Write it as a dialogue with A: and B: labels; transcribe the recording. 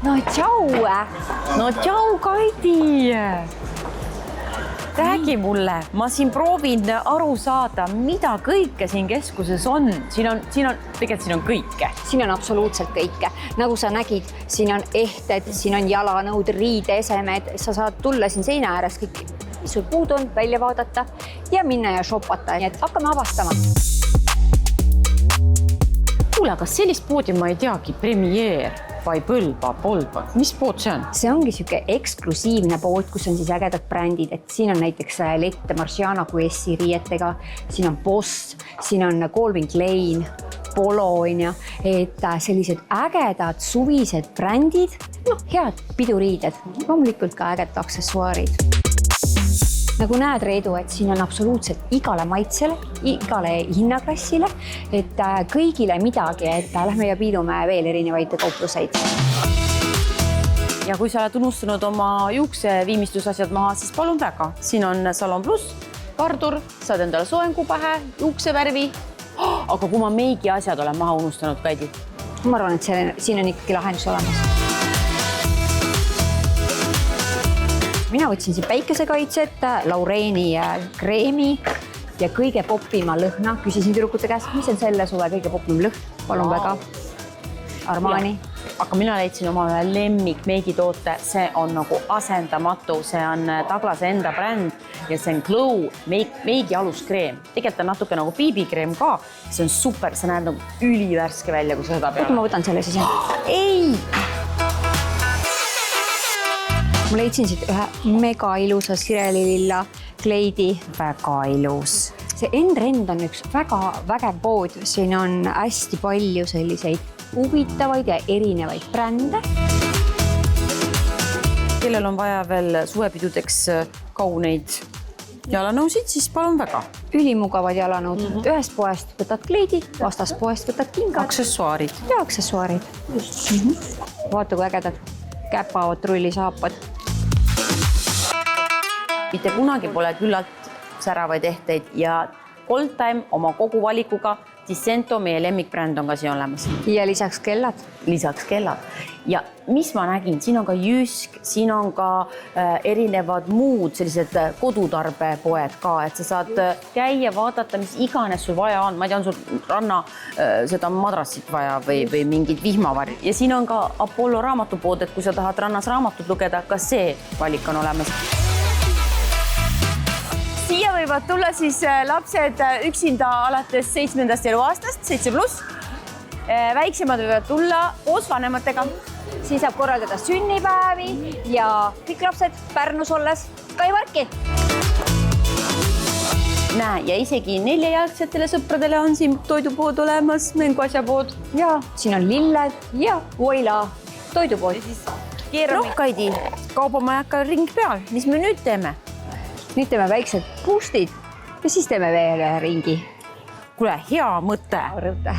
A: no tšau!
B: No tšau, Kaidi! Räägi mulle, ma siin proovin aru saada, mida kõike siin keskuses on. Siin on kõike.
A: Siin on absoluutselt kõike. Nagu sa nägid, siin on ehted, siin on jalanõud, riideesemed. Sa saad tulla siin seina ääres kõik, mis sul puud on, välja vaadata ja minna ja shopata. Nii et hakkame avastama.
B: Kuule, kas sellist poodi ma ei teagi, Premier vai Põlva, Polba. Mis pood see on?
A: See ongi siuke eksklusiivne pood, kus on siis ägedad brändid. Et siin on näiteks Lette Marciana QS-i riietega, siin on Boss, siin on Calvin Klein, Polo, et sellised ägedad suvised brändid, head piduriided, loomulikult ka ägedad aksessuaarid. Nagu näed, Reedu, et siin on absoluutselt igale maitsele, igale hinnaklassile, et kõigile midagi, et lähme ja piidume veel erinevaid kaupluseid.
B: Ja kui sa oled unustanud oma juukseviimistlusasjad maha, siis palun väga. Siin on Salon Plus, kardur, saad endale soengu pähe, juuksevärvi. Aga kui ma meigi asjad olen maha unustanud, Kaidi?
A: Ma arvan, et siin on ikkagi lahendus olemas. Mina võtsin siin päikesekaitset, Laureeni kreemi ja kõige popima lõhna. Küsisin tüdrukute käest, mis on selle suve kõige popim lõhn? Palun väga. Armani.
B: Aga mina leidsin oma lemmik meigitoote. See on nagu asendamatu. See on Taglase enda bränd ja see on Glow meigi aluskreem. Tegelikult on natuke nagu BB-kreem ka. See on super. See näeb nagu ülivärske välja, kui sa seda peale.
A: Ma võtan selle siis.
B: Ei!
A: Ma leidsin siit ühe mega ilusa sirelililla kleidi.
B: Väga ilus.
A: See End on üks väga vägev pood. Siin on hästi palju selliseid huvitavaid ja erinevaid brände.
B: Kellel on vaja veel suvepidudeks kauneid jalanõusid, siis palun väga.
A: Ülimugavad jalanõud. Ühest poest võtad kleidi, vastas poest võtad kingad.
B: Aksessuaarid.
A: Ja aksessuaarid. Vaata, kui ägedad käpavad trullisaapad.
B: Mitte kunagi pole küllalt säravaid ehteid ja Goldtime oma kogu valikuga Dissento, meie lemmikbränd on ka siin olemas.
A: Ja lisaks kellad.
B: Lisaks kellad. Ja mis ma nägin, siin on ka Jysk, siin on ka erinevad muud sellised kodutarbepoed ka, et sa saad käia, vaadata, mis iganes sul vaja on. Ma ei tea, on sul ranna seda madrassit vaja või mingid vihmavari. Ja siin on ka Apollo raamatupood, et kui sa tahad rannas raamatut lugeda, ka see valik on olemas. Siia võivad tulla siis lapsed üksinda alates 7. eluaastast, 7+. Väiksemad võivad tulla koos vanematega.
A: Siis saab korraldada sünnipäevi ja kõik lapsed Pärnus olles ka ei varki.
B: Näe, ja isegi 4-jalgsetele sõpradele on siin toidupood olemas, mänguasjapood.
A: Ja siin on lilled ja Voila toidupood.
B: Kaidi, kaubamajaka ring peal. Mis me nüüd teeme?
A: Nüüd teeme väiksed boostid ja siis teeme veel ringi.
B: Kuule, hea mõte.
A: Rõõte.